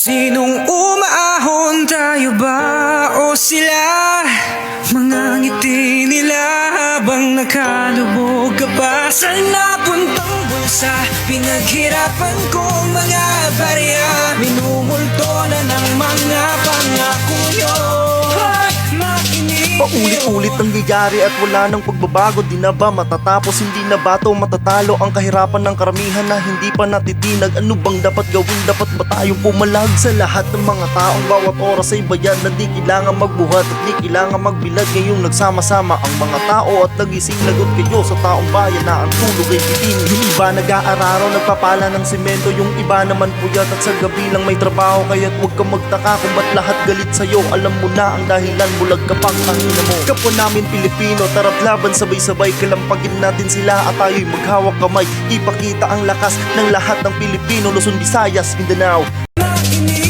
Sinong umaahon, tayo ba o sila? Mga ngiti nila habang nakalubog ka pa sa napuntang bulsa. Pinaghirapan kong mga barya, minumulto na ng mga pangako nyo. Paulit-ulit ang nangyayari at wala nang pagbabago. Di na ba matatapos, hindi na ba to matatalo? Ang kahirapan ng karamihan na hindi pa natitinag. Ano bang dapat gawin? Dapat ba tayong pumalag? Sa lahat ng mga taong bawat oras ay bayan na di kailangan magbuhat at di kailangan magbilad. Ngayong nagsama-sama ang mga tao at nagising lagot kayo sa taong bayan na ang tulog ay bitin. Yung iba nag-aararo, nagpapala ng semento. Yung iba naman puyat at sa gabi lang may trabaho. Kaya't huwag kang magtaka kung ba't lahat galit sa'yo. Alam mo na ang dahilan, bulag ka pang tangina mo. Kapwa namin Pilipino, tara't laban sabay-sabay. Kalampagin natin sila at tayo'y maghawak kamay. Ipakita ang lakas ng lahat ng Pilipino, Luzon, Visayas, Mindanao. Makinig